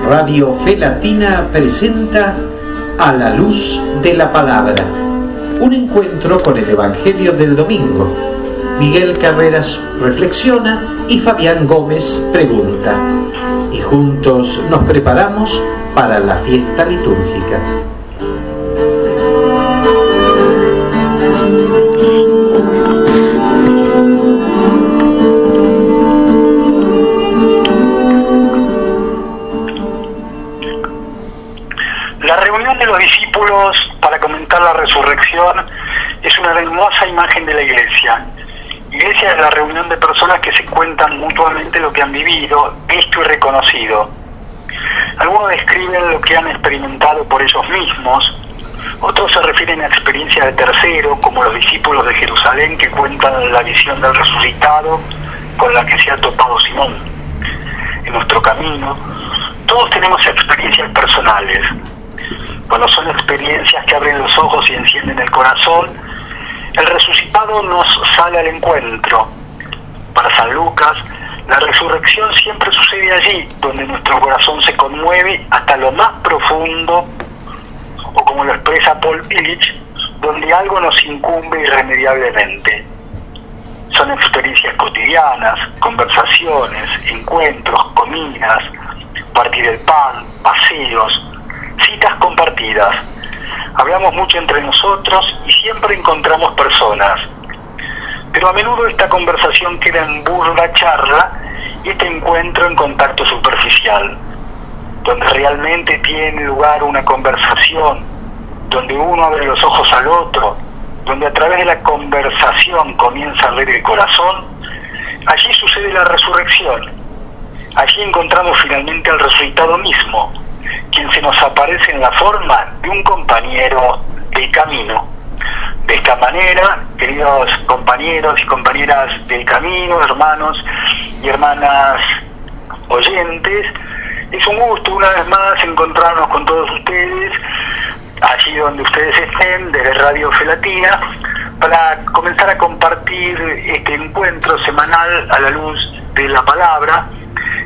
Radio Fe Latina presenta A la Luz de la Palabra, un encuentro con el Evangelio del domingo. Miguel Carreras reflexiona y Fabián Gómez pregunta, y juntos nos preparamos para la fiesta litúrgica. La reunión de los discípulos para comentar la resurrección es una hermosa imagen de la Iglesia. Iglesia es la reunión de personas que se cuentan mutuamente lo que han vivido, visto y reconocido. Algunos describen lo que han experimentado por ellos mismos, otros se refieren a experiencias de terceros, como los discípulos de Jerusalén que cuentan la visión del resucitado con la que se ha topado Simón. En nuestro camino, todos tenemos experiencias personales. Cuando son experiencias que abren los ojos y encienden el corazón, el resucitado nos sale al encuentro. Para San Lucas, la resurrección siempre sucede allí, donde nuestro corazón se conmueve hasta lo más profundo, o como lo expresa Paul Illich, donde algo nos incumbe irremediablemente. Son experiencias cotidianas, conversaciones, encuentros, comidas, partir el pan, paseos, citas compartidas. Hablamos mucho entre nosotros y siempre encontramos personas. Pero a menudo esta conversación queda en burda charla y este encuentro en contacto superficial. Donde realmente tiene lugar una conversación, donde uno abre los ojos al otro, donde a través de la conversación comienza a ver el corazón, allí sucede la resurrección. Allí encontramos finalmente al resucitado mismo, quien se nos aparece en la forma de un compañero del camino. De esta manera, queridos compañeros y compañeras del camino, hermanos y hermanas oyentes, es un gusto una vez más encontrarnos con todos ustedes, allí donde ustedes estén, desde Radio Fe Latina, para comenzar a compartir este encuentro semanal a la luz de la palabra,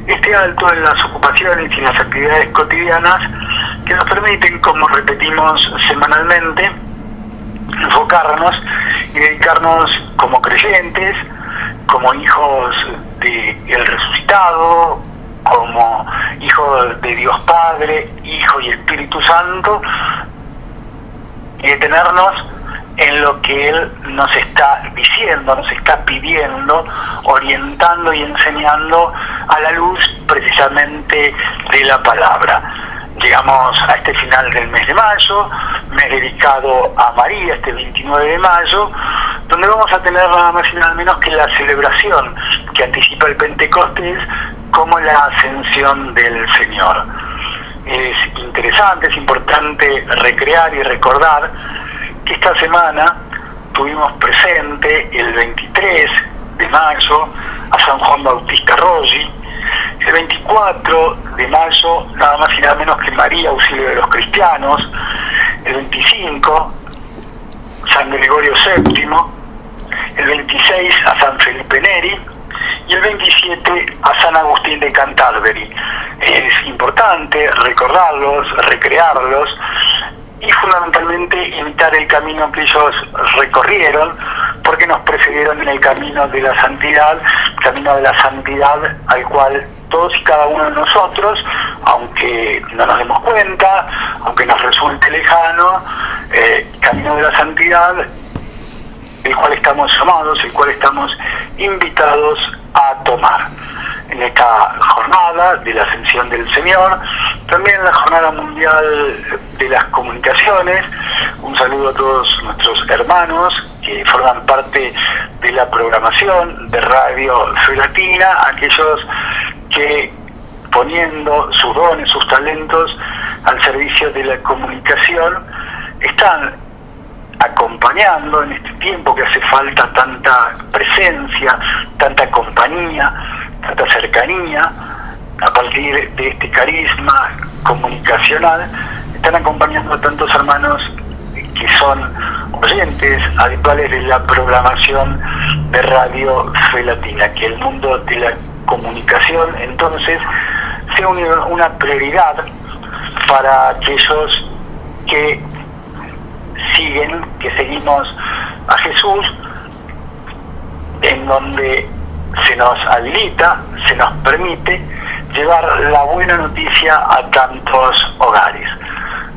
este alto en las ocupaciones y las actividades cotidianas que nos permiten, como repetimos semanalmente, enfocarnos y dedicarnos como creyentes, como hijos del resucitado, como hijos de Dios Padre, Hijo y Espíritu Santo, y detenernos en lo que Él nos está diciendo, nos está pidiendo, orientando y enseñando a la luz precisamente de la palabra. Llegamos a este final del mes de mayo, mes dedicado a María, este 29 de mayo, donde vamos a tener nada más y nada menos que la celebración que anticipa el Pentecostés como la ascensión del Señor. Es interesante, es importante recrear y recordar que esta semana tuvimos presente el 23 de mayo a San Juan Bautista Roggi, el 24 de mayo nada más y nada menos que María Auxilio de los Cristianos, el 25 San Gregorio VII, el 26 a San Felipe Neri y el 27 a San Agustín de Canterbury. Es importante recordarlos, recrearlos y fundamentalmente imitar el camino que ellos recorrieron, porque nos precedieron en el camino de la santidad al cual todos y cada uno de nosotros, aunque no nos demos cuenta, aunque nos resulte lejano, camino de la santidad, el cual estamos llamados, el cual estamos invitados a tomar. En esta jornada de la Ascensión del Señor, también la Jornada Mundial de las Comunicaciones, un saludo a todos nuestros hermanos que forman parte de la programación de Radio Fe Latina, aquellos que poniendo sus dones, sus talentos al servicio de la comunicación, están acompañando en este tiempo que hace falta tanta presencia, tanta compañía, tanta cercanía, a partir de este carisma comunicacional, están acompañando a tantos hermanos que son oyentes habituales de la programación de Radio Fe Latina, que el mundo de la comunicación entonces sea una prioridad para aquellos que seguimos a Jesús, en donde se nos habilita, se nos permite llevar la buena noticia a tantos hogares.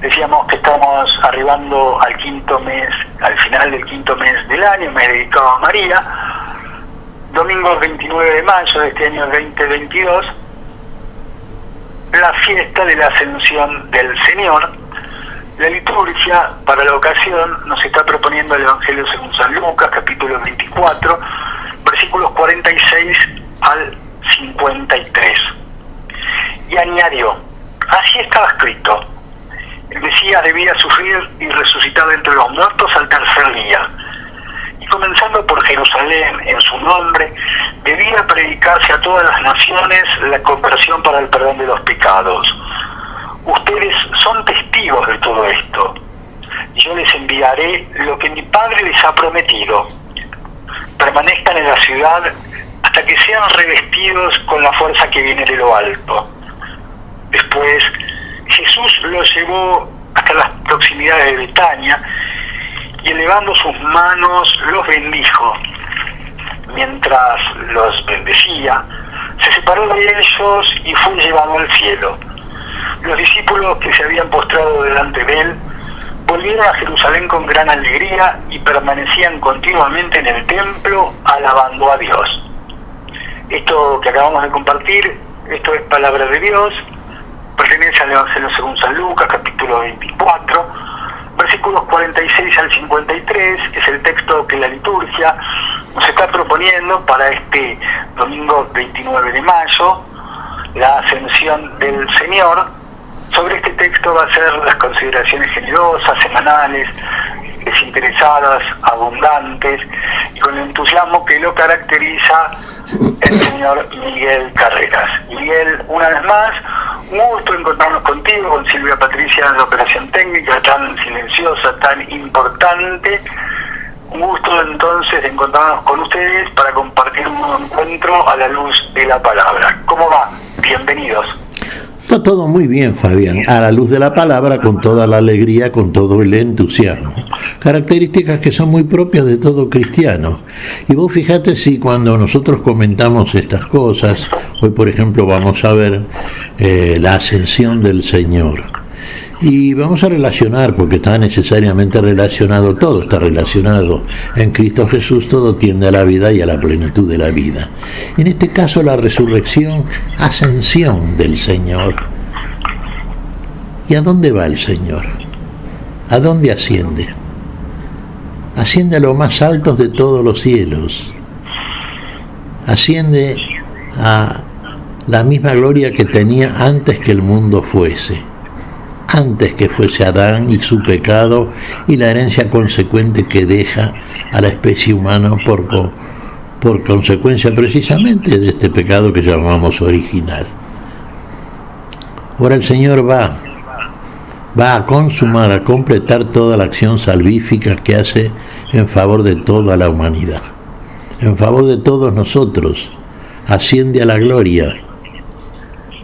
Decíamos que estamos arribando al quinto mes, al final del quinto mes del año, mes dedicado a María, domingo 29 de mayo de este año 2022, la fiesta de la Ascensión del Señor. La liturgia para la ocasión nos está proponiendo el Evangelio según San Lucas, capítulo 24, versículos 46 al 53. Y añadió: así estaba escrito, el Mesías debía sufrir y resucitar de entre los muertos al tercer día, y comenzando por Jerusalén, en su nombre, debía predicarse a todas las naciones la conversión para el perdón de los pecados. Ustedes son testigos de todo esto. Yo les enviaré lo que mi Padre les ha prometido. Permanezcan en la ciudad hasta que sean revestidos con la fuerza que viene de lo alto. Después, Jesús los llevó hasta las proximidades de Betania y, elevando sus manos, los bendijo. Mientras los bendecía, se separó de ellos y fue llevado al cielo. Los discípulos que se habían postrado delante de él volvieron a Jerusalén con gran alegría y permanecían continuamente en el templo alabando a Dios. Esto que acabamos de compartir, esto es palabra de Dios, pertenece al Evangelio según San Lucas, capítulo 24, versículos 46 al 53, que es el texto que la liturgia nos está proponiendo para este domingo 29 de mayo, la Ascensión del Señor. Sobre este texto va a ser las consideraciones generosas, semanales, desinteresadas, abundantes, y con el entusiasmo que lo caracteriza el señor Miguel Carreras. Miguel, una vez más, un gusto encontrarnos contigo, con Silvia Patricia en la operación técnica tan silenciosa, tan importante. Un gusto entonces de encontrarnos con ustedes para compartir un nuevo encuentro a la luz de la palabra. ¿Cómo va? Bienvenidos. Está todo muy bien, Fabián, a la luz de la palabra, con toda la alegría, con todo el entusiasmo. Características que son muy propias de todo cristiano. Y vos fíjate si cuando nosotros comentamos estas cosas, hoy por ejemplo vamos a ver la ascensión del Señor. Y vamos a relacionar, porque está necesariamente relacionado, todo está relacionado. En Cristo Jesús todo tiende a la vida y a la plenitud de la vida. En este caso la resurrección, ascensión del Señor. ¿Y a dónde va el Señor? ¿A dónde asciende? Asciende a los más altos de todos los cielos. Asciende a la misma gloria que tenía antes que el mundo fuese. Antes que fuese Adán y su pecado y la herencia consecuente que deja a la especie humana por consecuencia precisamente de este pecado que llamamos original. Ahora el Señor va a consumar, a completar toda la acción salvífica que hace en favor de toda la humanidad, en favor de todos nosotros. Asciende a la gloria.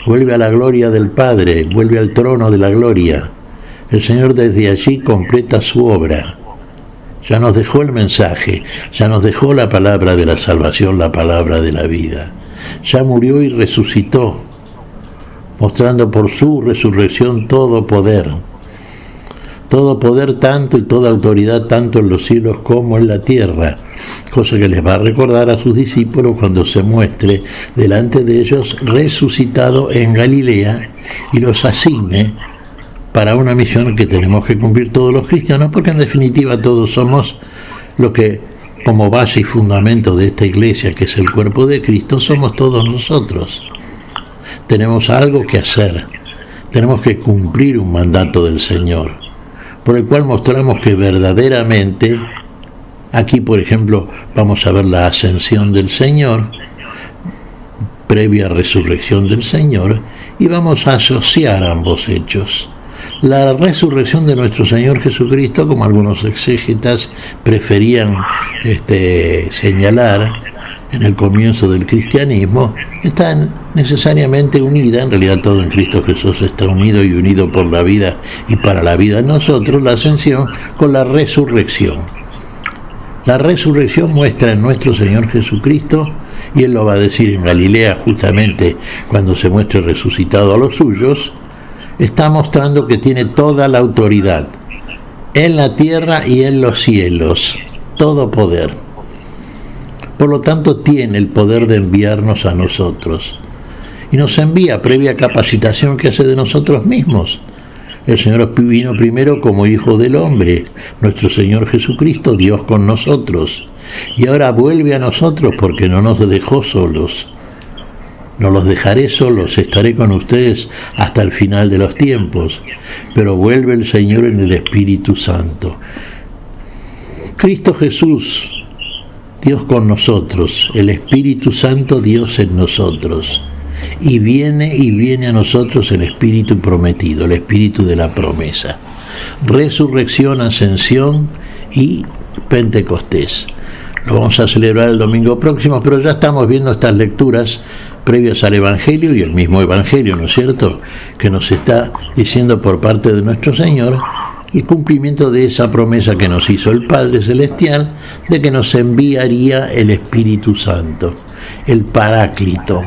Vuelve a la gloria del Padre, vuelve al trono de la gloria. El Señor desde allí completa su obra. Ya nos dejó el mensaje, ya nos dejó la palabra de la salvación, la palabra de la vida. Ya murió y resucitó, mostrando por su resurrección todo poder tanto y toda autoridad tanto en los cielos como en la tierra, cosa que les va a recordar a sus discípulos cuando se muestre delante de ellos resucitado en Galilea y los asigne para una misión que tenemos que cumplir todos los cristianos, porque en definitiva todos somos lo que, como base y fundamento de esta iglesia, que es el cuerpo de Cristo, somos todos nosotros. Tenemos algo que hacer, tenemos que cumplir un mandato del Señor, por el cual mostramos que verdaderamente, aquí por ejemplo vamos a ver la ascensión del Señor, previa resurrección del Señor, y vamos a asociar ambos hechos. La resurrección de nuestro Señor Jesucristo, como algunos exégetas preferían señalar en el comienzo del cristianismo, está necesariamente unida, en realidad todo en Cristo Jesús está unido y unido por la vida y para la vida en nosotros, la ascensión con la resurrección. La resurrección muestra en nuestro Señor Jesucristo, y Él lo va a decir en Galilea justamente cuando se muestre resucitado a los suyos, está mostrando que tiene toda la autoridad en la tierra y en los cielos, todo poder. Por lo tanto, tiene el poder de enviarnos a nosotros. Y nos envía previa capacitación que hace de nosotros mismos. El Señor vino primero como Hijo del Hombre, nuestro Señor Jesucristo, Dios con nosotros. Y ahora vuelve a nosotros porque no nos dejó solos. No los dejaré solos, estaré con ustedes hasta el final de los tiempos. Pero vuelve el Señor en el Espíritu Santo. Cristo Jesús, Dios con nosotros, el Espíritu Santo, Dios en nosotros. Y viene a nosotros el Espíritu prometido, el Espíritu de la promesa. Resurrección, ascensión y Pentecostés. Lo vamos a celebrar el domingo próximo, pero ya estamos viendo estas lecturas previas al Evangelio y el mismo Evangelio, ¿no es cierto?, que nos está diciendo por parte de nuestro Señor el cumplimiento de esa promesa que nos hizo el Padre Celestial de que nos enviaría el Espíritu Santo, el Paráclito,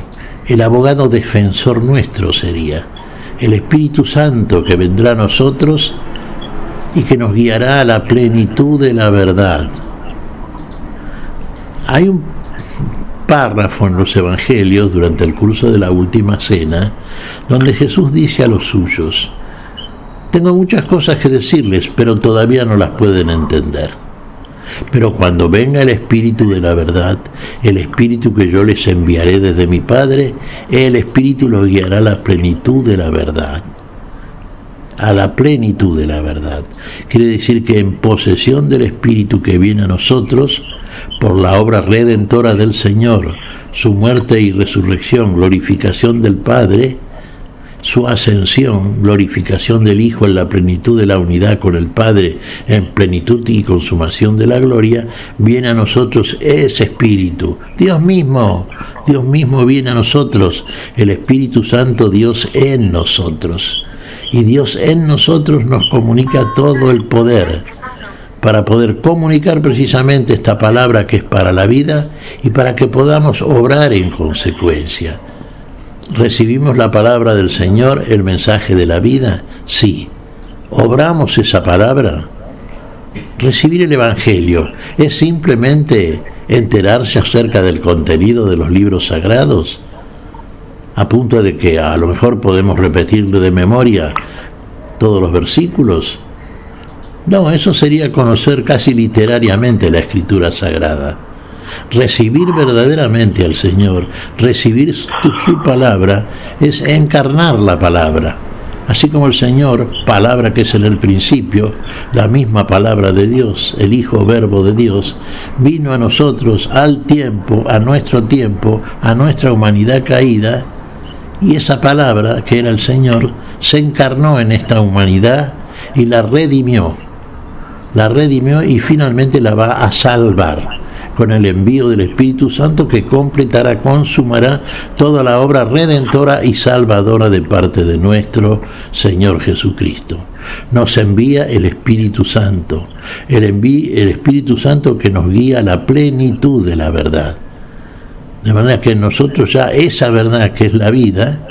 el abogado defensor nuestro sería, el Espíritu Santo que vendrá a nosotros y que nos guiará a la plenitud de la verdad. Hay un párrafo en los Evangelios durante el curso de la Última Cena donde Jesús dice a los suyos: tengo muchas cosas que decirles, pero todavía no las pueden entender. Pero cuando venga el Espíritu de la verdad, el Espíritu que yo les enviaré desde mi Padre, el Espíritu los guiará a la plenitud de la verdad. A la plenitud de la verdad. Quiere decir que en posesión del Espíritu que viene a nosotros, por la obra redentora del Señor, su muerte y resurrección, glorificación del Padre, su ascensión, glorificación del Hijo en la plenitud de la unidad con el Padre, en plenitud y consumación de la gloria, viene a nosotros ese Espíritu. Dios mismo viene a nosotros, el Espíritu Santo, Dios en nosotros. Y Dios en nosotros nos comunica todo el poder, para poder comunicar precisamente esta palabra que es para la vida y para que podamos obrar en consecuencia. ¿Recibimos la palabra del Señor, el mensaje de la vida? Sí. ¿Obramos esa palabra? Recibir el Evangelio es simplemente enterarse acerca del contenido de los libros sagrados, a punto de que a lo mejor podemos repetirlo de memoria todos los versículos. No, eso sería conocer casi literariamente la Escritura Sagrada. Recibir verdaderamente al Señor, recibir su palabra, es encarnar la palabra. Así como el Señor, palabra que es en el principio, la misma palabra de Dios, el Hijo Verbo de Dios, vino a nosotros al tiempo, a nuestra humanidad caída, y esa palabra, que era el Señor, se encarnó en esta humanidad y la redimió y finalmente la va a salvar con el envío del Espíritu Santo que completará, consumará toda la obra redentora y salvadora de parte de nuestro Señor Jesucristo. Nos envía el Espíritu Santo, el Espíritu Santo que nos guía a la plenitud de la verdad. De manera que nosotros ya esa verdad que es la vida,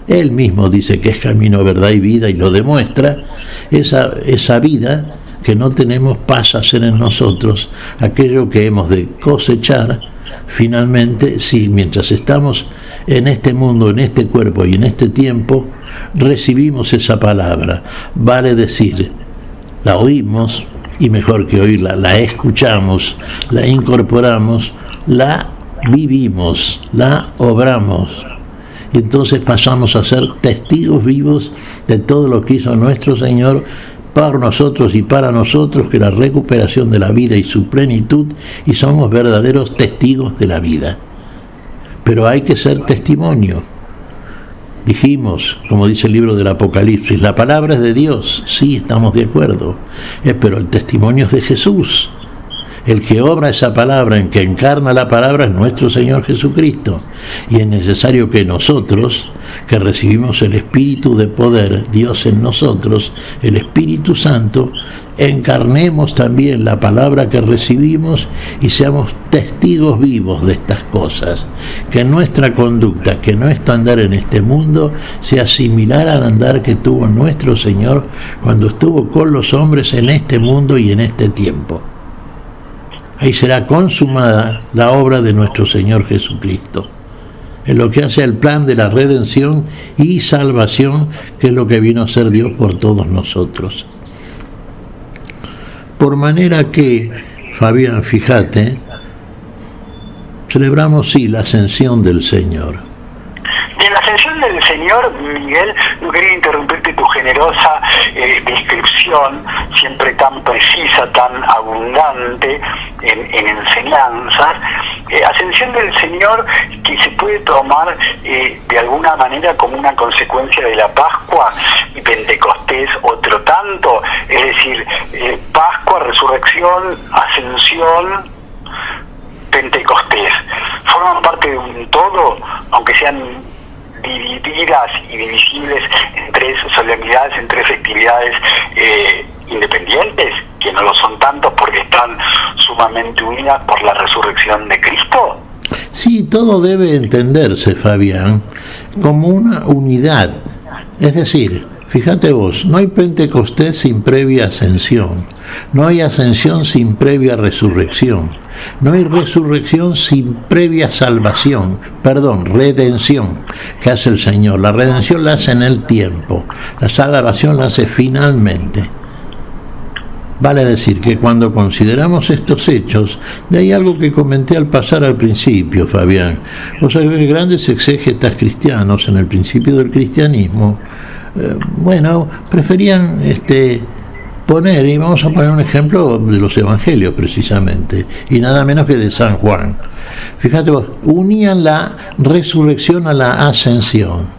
Él mismo dice que es camino, verdad y vida y lo demuestra, esa vida que no tenemos pasa a ser en nosotros aquello que hemos de cosechar finalmente, si mientras estamos en este mundo, en este cuerpo y en este tiempo, recibimos esa palabra. Vale decir, la oímos y mejor que oírla, la escuchamos, la incorporamos, la vivimos, la obramos. Y entonces pasamos a ser testigos vivos de todo lo que hizo nuestro Señor por nosotros y para nosotros, que la recuperación de la vida y su plenitud, y somos verdaderos testigos de la vida. Pero hay que ser testimonio. Dijimos, como dice el libro del Apocalipsis, la palabra es de Dios, sí, estamos de acuerdo, pero el testimonio es de Jesús. El que obra esa palabra, en que encarna la palabra, es nuestro Señor Jesucristo. Y es necesario que nosotros, que recibimos el Espíritu de poder, Dios en nosotros, el Espíritu Santo, encarnemos también la palabra que recibimos y seamos testigos vivos de estas cosas. Que nuestra conducta, que nuestro andar en este mundo, sea similar al andar que tuvo nuestro Señor cuando estuvo con los hombres en este mundo y en este tiempo. Ahí será consumada la obra de nuestro Señor Jesucristo, en lo que hace al plan de la redención y salvación, que es lo que vino a ser Dios por todos nosotros. Por manera que, Fabián, fíjate, celebramos sí la ascensión del Señor. Y en la ascensión del Señor, Miguel, no quería interrumpirte tu generosa descripción, siempre tan precisa, tan abundante en enseñanzas. Ascensión del Señor que se puede tomar de alguna manera como una consecuencia de la Pascua, y Pentecostés otro tanto, es decir, Pascua, resurrección, ascensión, Pentecostés, forman parte de un todo, aunque sean divididas y divisibles en tres solemnidades, en tres festividades independientes, que no lo son tantos porque están sumamente unidas por la resurrección de Cristo. Sí, todo debe entenderse, Fabián, como una unidad. Es decir, fíjate vos, no hay Pentecostés sin previa ascensión, no hay ascensión sin previa resurrección, no hay resurrección sin previa redención que hace el Señor. La redención la hace en el tiempo, la salvación la hace finalmente. Vale decir que cuando consideramos estos hechos, de ahí algo que comenté al pasar al principio, Fabián, o sea que grandes exégetas cristianos en el principio del cristianismo, preferían poner, y vamos a poner un ejemplo de los evangelios precisamente, y nada menos que de San Juan. Fíjate vos, unían la resurrección a la ascensión.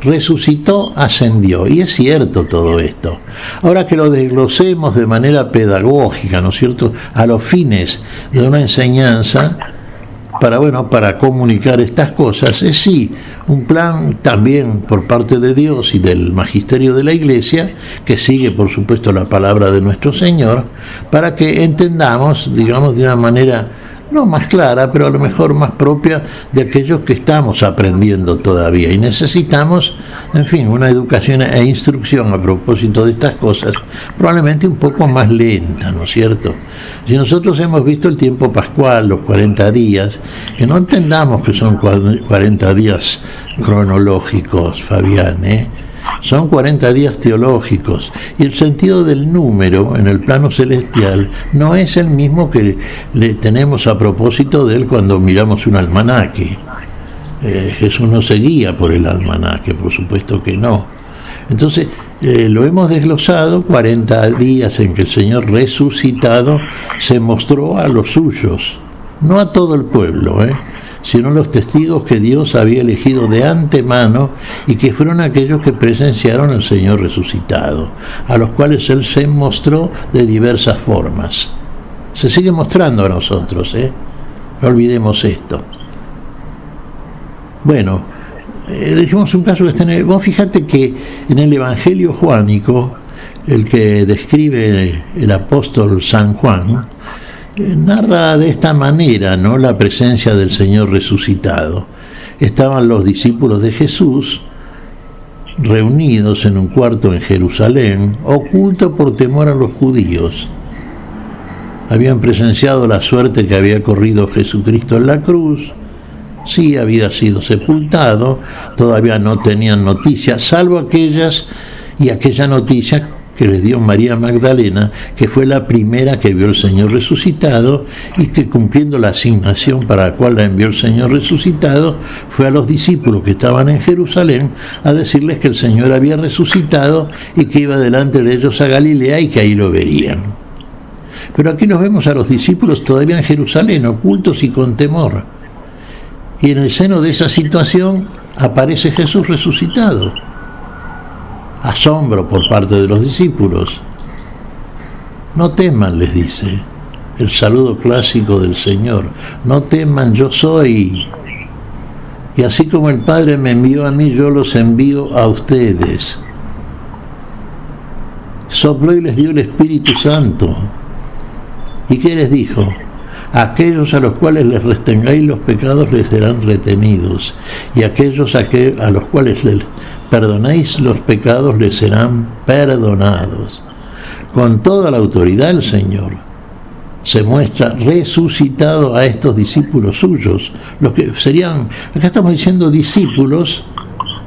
Resucitó, ascendió, y es cierto todo esto. Ahora que lo desglosemos de manera pedagógica, ¿no es cierto?, a los fines de una enseñanza, para comunicar estas cosas, es sí un plan también por parte de Dios y del magisterio de la Iglesia, que sigue por supuesto la palabra de nuestro Señor, para que entendamos, digamos, de una manera no más clara, pero a lo mejor más propia de aquellos que estamos aprendiendo todavía, y necesitamos, en fin, una educación e instrucción a propósito de estas cosas, probablemente un poco más lenta, ¿no es cierto? Si nosotros hemos visto el tiempo pascual, los 40 días, que no entendamos que son 40 días cronológicos, Fabián, son 40 días teológicos, y el sentido del número en el plano celestial no es el mismo que le tenemos a propósito de él cuando miramos un almanaque. Jesús no se guía por el almanaque, por supuesto que no. Entonces lo hemos desglosado, 40 días en que el Señor resucitado se mostró a los suyos, no a todo el pueblo, sino los testigos que Dios había elegido de antemano y que fueron aquellos que presenciaron al Señor resucitado, a los cuales Él se mostró de diversas formas. Se sigue mostrando a nosotros, no olvidemos esto. Bueno, dijimos un caso que está vos fíjate que en el Evangelio juánico, el que describe el apóstol San Juan, narra de esta manera, ¿no?, la presencia del Señor resucitado. Estaban los discípulos de Jesús reunidos en un cuarto en Jerusalén, oculto por temor a los judíos. Habían presenciado la suerte que había corrido Jesucristo en la cruz. Sí, había sido sepultado, todavía no tenían noticias, salvo aquella noticia que les dio María Magdalena, que fue la primera que vio al Señor resucitado, y que, cumpliendo la asignación para la cual la envió el Señor resucitado, fue a los discípulos que estaban en Jerusalén a decirles que el Señor había resucitado y que iba delante de ellos a Galilea y que ahí lo verían. Pero aquí los vemos a los discípulos todavía en Jerusalén, ocultos y con temor. Y en el seno de esa situación aparece Jesús resucitado. Asombro por parte de los discípulos. No teman, les dice, el saludo clásico del Señor. No teman, yo soy. Y así como el Padre me envió a mí, yo los envío a ustedes. Sopló y les dio el Espíritu Santo. ¿Y qué les dijo? Aquellos a los cuales les retengáis los pecados les serán retenidos, y aquellos a los cuales les perdonéis los pecados les serán perdonados. Con toda la autoridad el Señor se muestra resucitado a estos discípulos suyos, los que serían, acá estamos diciendo discípulos,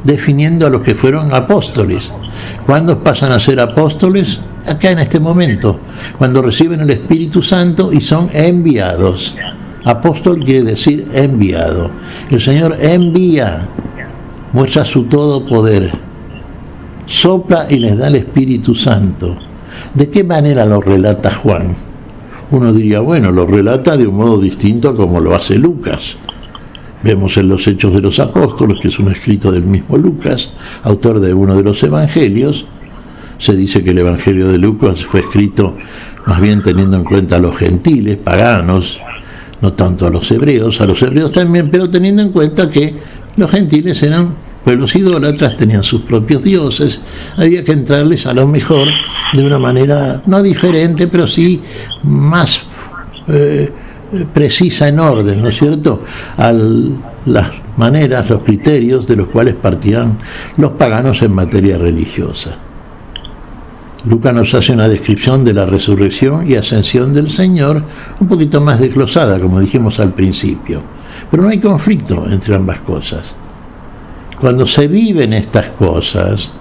definiendo a los que fueron apóstoles. ¿Cuándo pasan a ser apóstoles? Acá en este momento, cuando reciben el Espíritu Santo y son enviados. Apóstol quiere decir enviado. El Señor envía, muestra su todo poder, sopla y les da el Espíritu Santo. ¿De qué manera lo relata Juan? Uno diría, bueno, lo relata de un modo distinto a como lo hace Lucas. Vemos en los Hechos de los Apóstoles, que es un escrito del mismo Lucas, autor de uno de los Evangelios. Se dice que el Evangelio de Lucas fue escrito más bien teniendo en cuenta a los gentiles, paganos, no tanto a los hebreos también, pero teniendo en cuenta que los gentiles eran pueblos idólatras, tenían sus propios dioses, había que entrarles a lo mejor de una manera no diferente, pero sí más precisa en orden, ¿no es cierto?, a las maneras, los criterios de los cuales partían los paganos en materia religiosa. Lucas nos hace una descripción de la resurrección y ascensión del Señor un poquito más desglosada, como dijimos al principio, pero no hay conflicto entre ambas cosas. Cuando se viven estas cosas,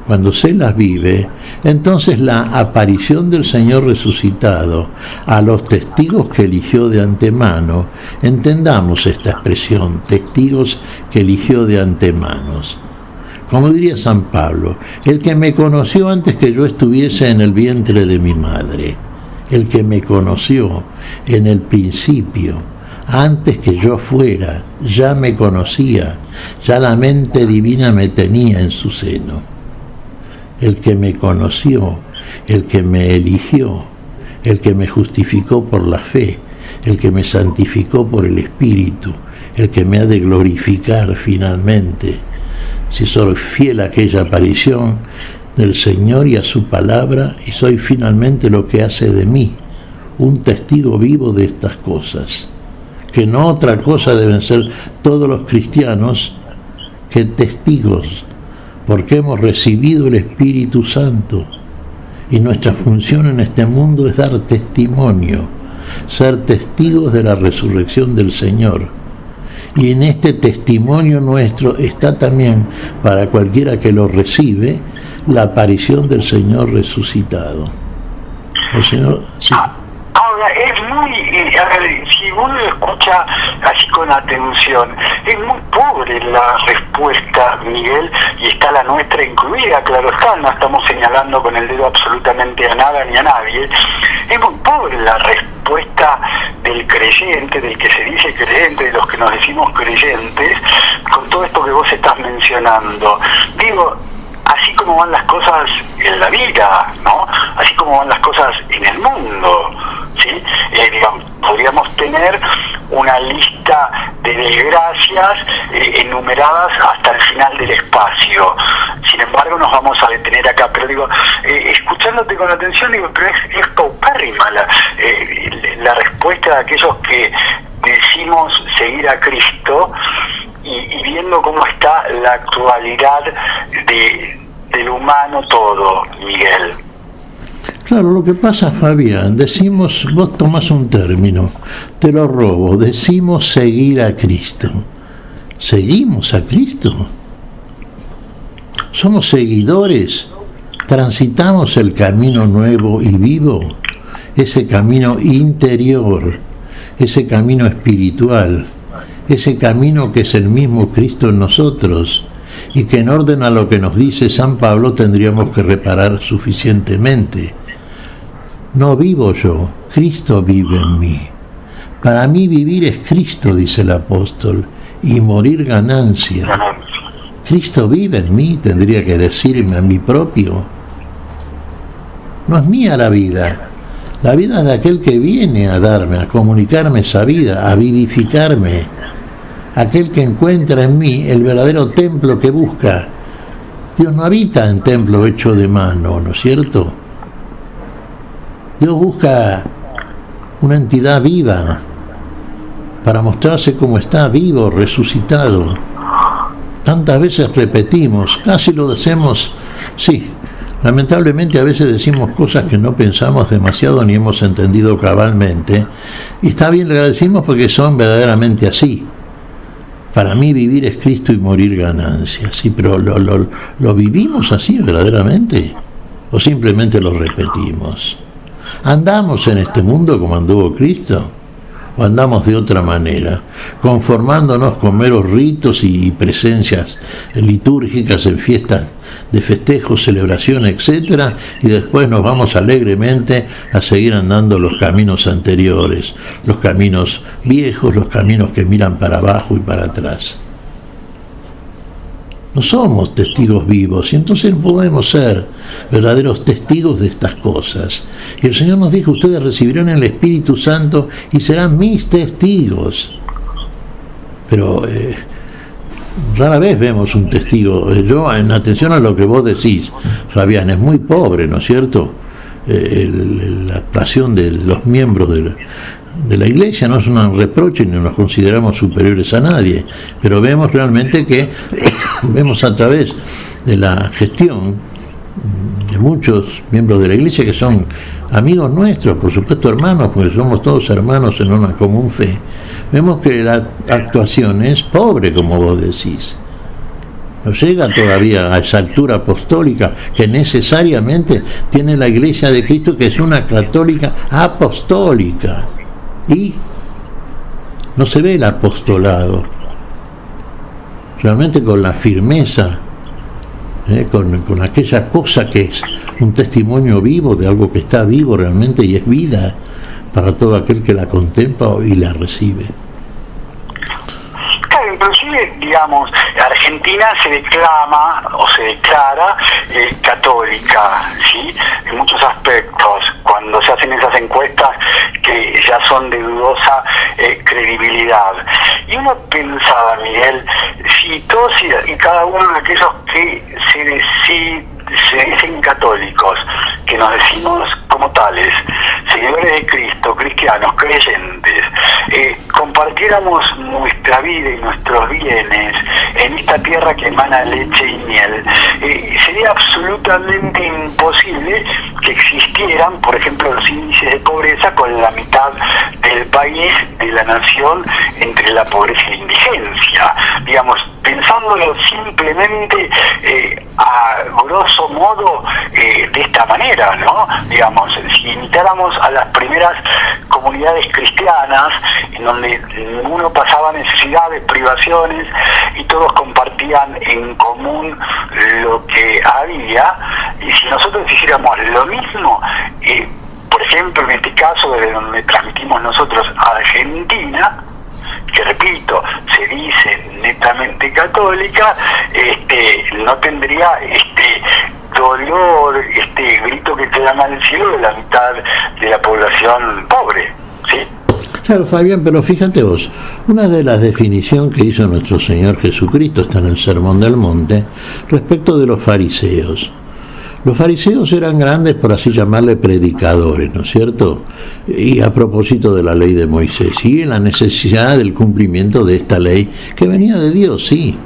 cuando se las vive, entonces la aparición del Señor resucitado a los testigos que eligió de antemano, entendamos esta expresión, testigos que eligió de antemano. Como diría San Pablo, el que me conoció antes que yo estuviese en el vientre de mi madre, el que me conoció en el principio, antes que yo fuera, ya me conocía, ya la mente divina me tenía en su seno. El que me conoció, el que me eligió, el que me justificó por la fe, el que me santificó por el Espíritu, el que me ha de glorificar finalmente, si soy fiel a aquella aparición del Señor y a su palabra, y soy finalmente lo que hace de mí un testigo vivo de estas cosas, que no otra cosa deben ser todos los cristianos que testigos, porque hemos recibido el Espíritu Santo y nuestra función en este mundo es dar testimonio, ser testigos de la resurrección del Señor. Y en este testimonio nuestro está también, para cualquiera que lo recibe, la aparición del Señor resucitado. El Señor, sí. Ahora, es muy, si uno lo escucha así con atención, es muy pobre la respuesta, Miguel, y está la nuestra incluida, claro está, no estamos señalando con el dedo absolutamente a nada ni a nadie, es muy pobre la respuesta del creyente, del que se dice creyente, de los que nos decimos creyentes, con todo esto que vos estás mencionando. Digo, así como van las cosas en la vida, ¿no? Así como van las cosas en el mundo, ¿sí? Digamos, podríamos tener una lista de desgracias enumeradas hasta el final del espacio. Sin embargo, nos vamos a detener acá. Pero digo, escuchándote con atención, digo, pero es paupérrima la respuesta de aquellos que decimos seguir a Cristo, y viendo cómo está la actualidad del humano todo, Miguel. Claro, lo que pasa, Fabián, decimos, vos tomás un término, te lo robo, decimos seguir a Cristo. ¿Seguimos a Cristo? ¿Somos seguidores? ¿Transitamos el camino nuevo y vivo? Ese camino interior, ese camino espiritual, ese camino que es el mismo Cristo en nosotros, y que en orden a lo que nos dice San Pablo tendríamos que reparar suficientemente. No vivo yo, Cristo vive en mí. Para mí vivir es Cristo, dice el apóstol, y morir ganancia. Cristo vive en mí, tendría que decirme a mí propio. No es mía la vida, La vida es de aquel que viene a darme, a comunicarme esa vida, a vivificarme. Aquel que encuentra en mí el verdadero templo que busca. Dios no habita en templo hecho de mano, ¿no es cierto? Dios busca una entidad viva para mostrarse como está, vivo, resucitado. Tantas veces repetimos, casi lo decimos, sí, lamentablemente a veces decimos cosas que no pensamos demasiado ni hemos entendido cabalmente, y está bien, le decimos porque son verdaderamente así. Para mí vivir es Cristo y morir ganancia, sí, pero ¿lo vivimos así verdaderamente? ¿O simplemente lo repetimos? ¿Andamos en este mundo como anduvo Cristo? ¿O andamos de otra manera, conformándonos con meros ritos y presencias litúrgicas en fiestas de festejos, celebración, etcétera, y después nos vamos alegremente a seguir andando los caminos anteriores, los caminos viejos, los caminos que miran para abajo y para atrás? No somos testigos vivos y entonces no podemos ser verdaderos testigos de estas cosas. Y el Señor nos dijo, ustedes recibirán el Espíritu Santo y serán mis testigos. Pero rara vez vemos un testigo. Yo, en atención a lo que vos decís, Fabián, es muy pobre, ¿no es cierto? La actuación de los miembros de la Iglesia no es un reproche ni nos consideramos superiores a nadie, pero vemos realmente que vemos a través de la gestión de muchos miembros de la Iglesia que son amigos nuestros, por supuesto hermanos, porque somos todos hermanos en una común fe, vemos que la actuación es pobre, como vos decís. No llega todavía a esa altura apostólica que necesariamente tiene la Iglesia de Cristo, que es una católica apostólica. Y no se ve el apostolado realmente con la firmeza, con aquella cosa que es un testimonio vivo de algo que está vivo realmente y es vida para todo aquel que la contempla y la recibe. Claro, inclusive, digamos, Argentina se declama o se declara católica, ¿sí? En muchos aspectos, cuando se hacen esas encuestas que ya son de dudosa credibilidad. Y uno pensaba, Miguel, si todos y cada uno de aquellos que se dicen católicos, que nos decimos como tales, seguidores de Cristo, cristianos, creyentes, compartiéramos nuestra vida y nuestros bienes en esta tierra que emana leche y miel, sería absolutamente imposible que existieran, por ejemplo, los índices de pobreza con la mitad del país, de la nación, entre la pobreza y la indigencia. Digamos, pensándolo simplemente a grosso modo de esta manera, ¿no? Digamos, si imitáramos a las primeras comunidades cristianas, en donde ninguno pasaba necesidades, privaciones, y todos compartían en común lo que había, y si nosotros hiciéramos lo mismo, por ejemplo, en este caso, desde donde transmitimos nosotros a Argentina, que repito, se dice netamente católica, no tendría dolor, grito que clama al cielo de la mitad de la población pobre, ¿sí? Claro, Fabián, pero fíjate vos, una de las definiciones que hizo nuestro Señor Jesucristo está en el Sermón del Monte respecto de los fariseos. Los fariseos eran grandes, por así llamarle, predicadores, ¿no es cierto? Y a propósito de la ley de Moisés, y en la necesidad del cumplimiento de esta ley, que venía de Dios, sí,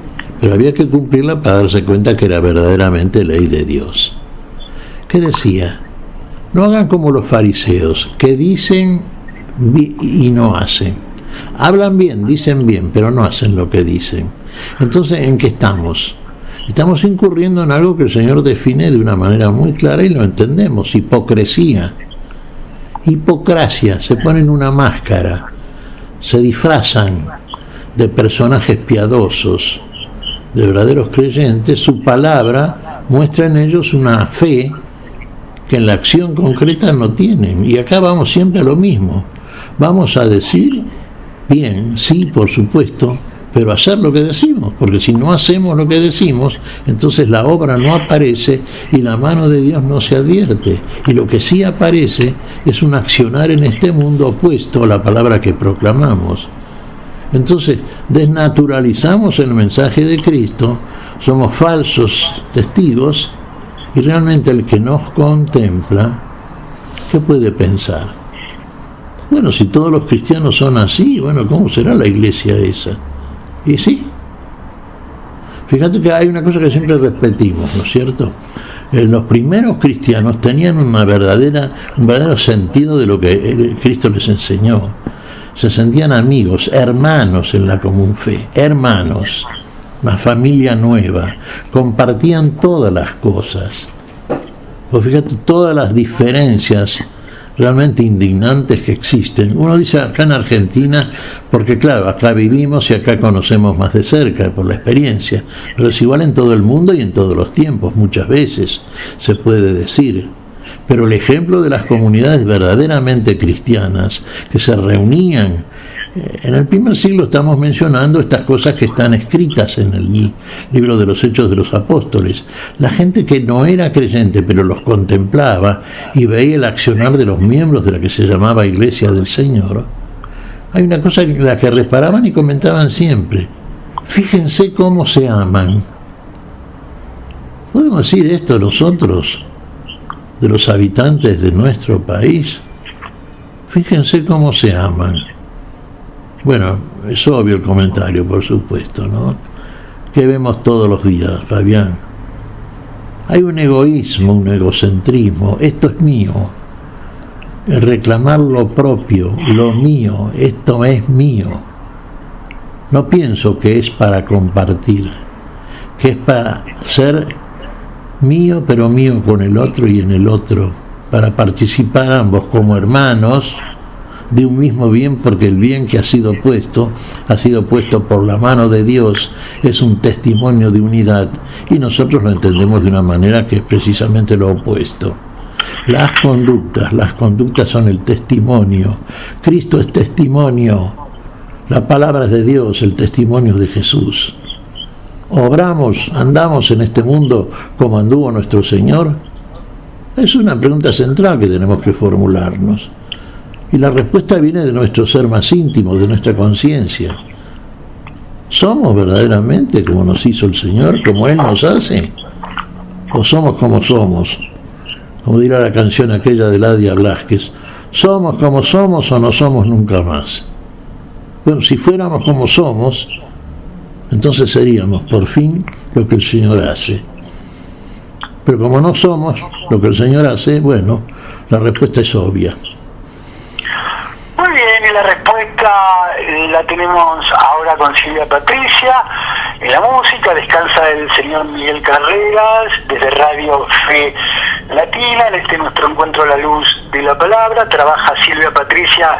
pero había que cumplirla para darse cuenta que era verdaderamente ley de Dios. ¿Qué decía? No hagan como los fariseos, que dicen y no hacen. Hablan bien, dicen bien, pero no hacen lo que dicen. Entonces, ¿en qué estamos? Estamos incurriendo en algo que el Señor define de una manera muy clara y lo entendemos: hipocresía, hipocrasia. Se ponen una máscara, se disfrazan de personajes piadosos, de verdaderos creyentes. Su palabra muestra en ellos una fe que en la acción concreta no tienen. Y acá vamos siempre a lo mismo. Vamos a decir bien, sí, por supuesto, pero hacer lo que decimos, porque si no hacemos lo que decimos, entonces la obra no aparece y la mano de Dios no se advierte. Y lo que sí aparece es un accionar en este mundo opuesto a la palabra que proclamamos. Entonces, desnaturalizamos el mensaje de Cristo, somos falsos testigos, y realmente el que nos contempla, ¿qué puede pensar? Bueno, si todos los cristianos son así, bueno, ¿cómo será la iglesia esa? Y sí. Fíjate que hay una cosa que siempre repetimos, ¿no es cierto? Los primeros cristianos tenían un verdadero sentido de lo que Cristo les enseñó. Se sentían amigos, hermanos en la común fe, hermanos, una familia nueva, compartían todas las cosas. Pues fíjate, todas las diferencias realmente indignantes que existen. Uno dice acá en Argentina, porque claro, acá vivimos y acá conocemos más de cerca por la experiencia, pero es igual en todo el mundo y en todos los tiempos, muchas veces se puede decir. Pero el ejemplo de las comunidades verdaderamente cristianas que se reunían en el primer siglo, estamos mencionando estas cosas que están escritas en el libro de los Hechos de los Apóstoles. La gente que no era creyente, pero los contemplaba y veía el accionar de los miembros de la que se llamaba Iglesia del Señor, hay una cosa en la que reparaban y comentaban siempre: fíjense cómo se aman. ¿Podemos decir esto nosotros, de los habitantes de nuestro país? Fíjense cómo se aman. Bueno, es obvio el comentario, por supuesto, ¿no? Que vemos todos los días, Fabián. Hay un egoísmo, un egocentrismo. Esto es mío. El reclamar lo propio, lo mío, esto es mío. No pienso que es para compartir, que es para ser mío, pero mío con el otro y en el otro, para participar ambos como hermanos de un mismo bien, porque el bien que ha sido puesto por la mano de Dios, es un testimonio de unidad, y nosotros lo entendemos de una manera que es precisamente lo opuesto. Las conductas son el testimonio. Cristo es testimonio, la palabra es de Dios, el testimonio de Jesús. ¿Obramos, andamos en este mundo como anduvo nuestro Señor? Es una pregunta central que tenemos que formularnos. Y la respuesta viene de nuestro ser más íntimo, de nuestra conciencia. ¿Somos verdaderamente como nos hizo el Señor, como Él nos hace? ¿O somos como somos? Como dirá la canción aquella de Ladia Blasquez: ¿somos como somos o no somos nunca más? Bueno, si fuéramos como somos, entonces seríamos por fin lo que el Señor hace. Pero como no somos lo que el Señor hace, bueno, la respuesta es obvia. Muy bien, y la respuesta la tenemos ahora con Silvia Patricia. En la música descansa el señor Miguel Carreras desde Radio Fe Latina. En este nuestro encuentro a la luz de la palabra trabaja Silvia Patricia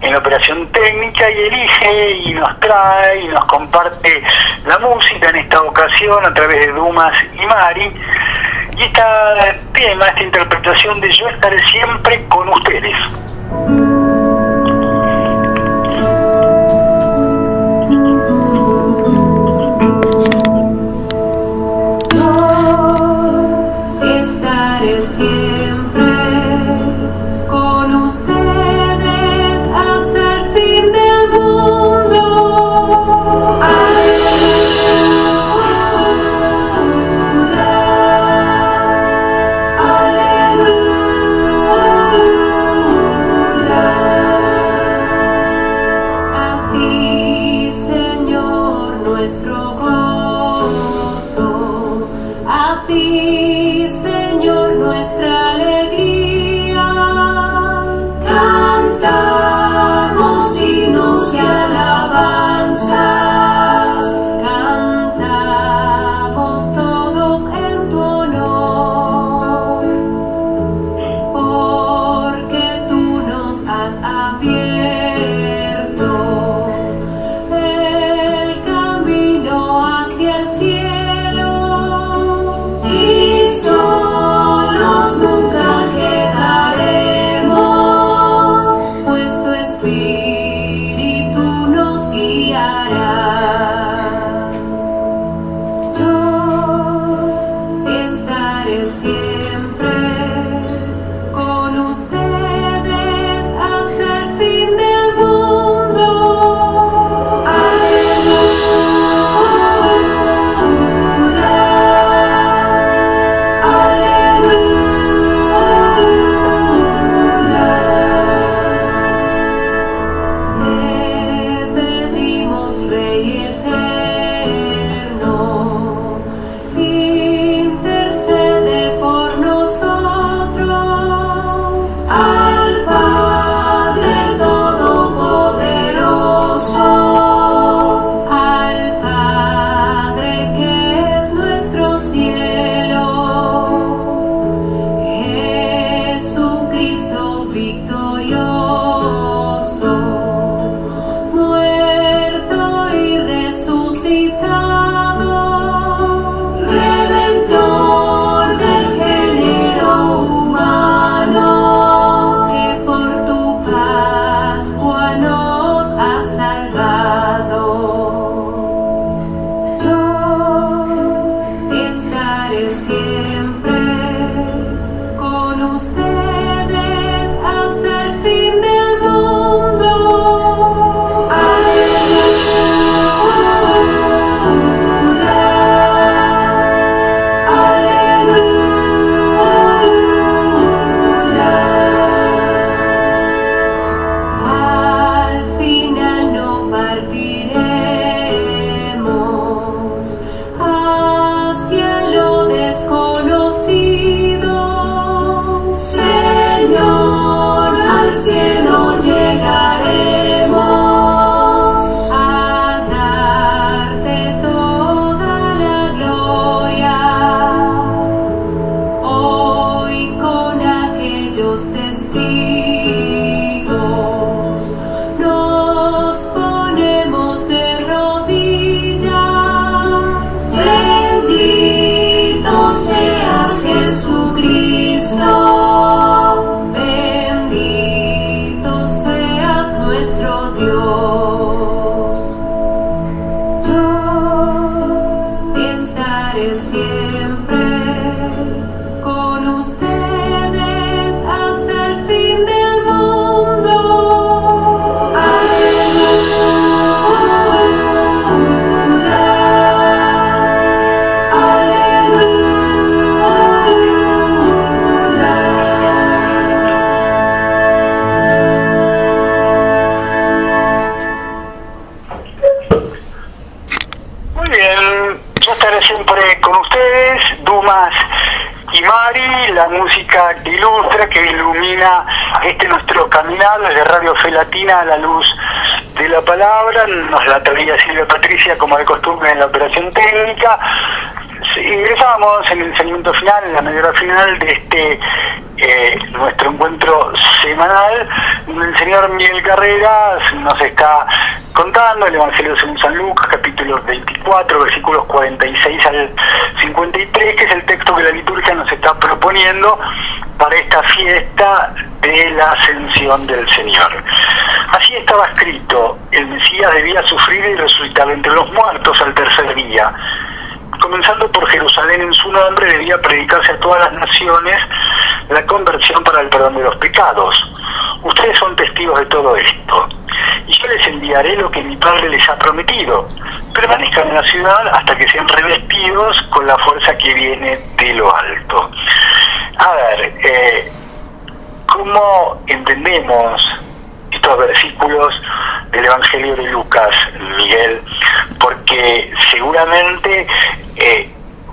en la operación técnica y elige y nos trae y nos comparte la música en esta ocasión a través de Dumas y Mari. Y esta interpretación de Yo estaré siempre con ustedes. Estaré siempre con ustedes hasta el fin del mundo. Aleluya, aleluya. siempre con ustedes hasta el fin del mundo. La música que ilustra, que ilumina nuestro caminar desde Radio Fe Latina a la luz de la palabra. Nos la traía Silvia Patricia, como de costumbre, en la operación técnica. Ingresamos en el segmento final, en la media hora final de nuestro encuentro semanal. El señor Miguel Carreras nos está contando el Evangelio según San Lucas, capítulo 24, versículos 46 al 53, que es el texto que la liturgia nos está proponiendo para esta fiesta de la ascensión del Señor. Así estaba escrito: el Mesías debía sufrir y resucitar entre los muertos al tercer día. Comenzando por Jerusalén, en su nombre debía predicarse a todas las naciones la conversión para el perdón de los pecados. Ustedes son testigos de todo esto. Y yo les enviaré lo que mi Padre les ha prometido. Permanezcan en la ciudad hasta que sean revestidos con la fuerza que viene de lo alto. A ver, ¿cómo entendemos estos versículos del Evangelio de Lucas, Miguel? Porque seguramente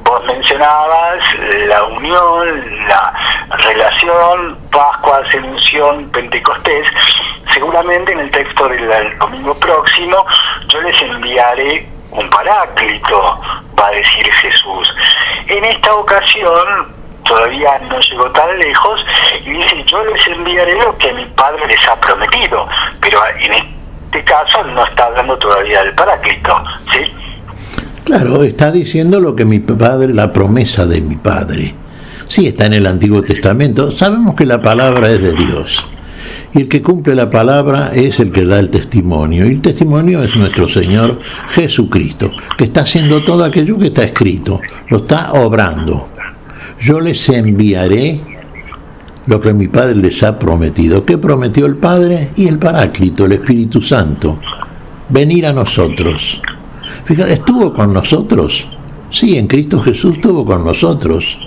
vos mencionabas la unión, la relación Pascua, Ascensión, Pentecostés. Seguramente en el texto del domingo próximo: yo les enviaré un paráclito, va a decir Jesús. En esta ocasión todavía no llegó tan lejos y dice: yo les enviaré lo que mi Padre les ha prometido. Pero en este caso no está hablando todavía del paráclito, ¿sí? Claro, está diciendo lo que mi Padre, la promesa de mi Padre. Sí, está en el Antiguo Testamento. Sabemos que la palabra es de Dios. Y el que cumple la palabra es el que da el testimonio. Y el testimonio es nuestro Señor Jesucristo, que está haciendo todo aquello que está escrito. Lo está obrando. yo les enviaré lo que mi Padre les ha prometido. ¿Qué prometió el Padre? Y el Paráclito, el Espíritu Santo. Venir a nosotros. Fíjate, ¿estuvo con nosotros? Sí, en Cristo Jesús estuvo con nosotros.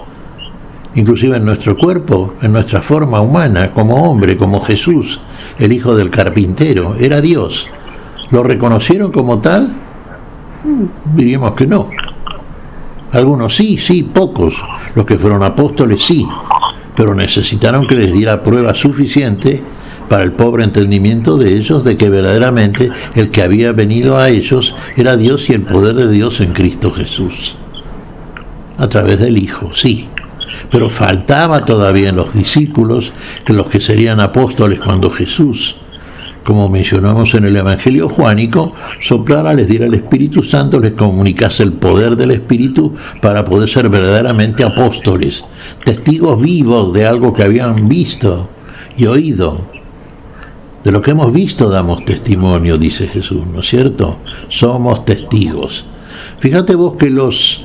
Inclusive en nuestro cuerpo, en nuestra forma humana, como hombre, como Jesús, el hijo del carpintero, era Dios. ¿Lo reconocieron como tal? Diríamos que no. Algunos sí, pocos. Los que fueron apóstoles sí, pero necesitaron que les diera prueba suficiente para el pobre entendimiento de ellos de que verdaderamente el que había venido a ellos era Dios y el poder de Dios en Cristo Jesús. A través del Hijo, sí. Pero faltaba todavía en los discípulos, que los que serían apóstoles cuando Jesús, como mencionamos en el Evangelio juánico, soplara, les diera el Espíritu Santo, les comunicase el poder del Espíritu para poder ser verdaderamente apóstoles, testigos vivos de algo que habían visto y oído. De lo que hemos visto damos testimonio, dice Jesús, ¿no es cierto? Somos testigos. Fíjate vos que los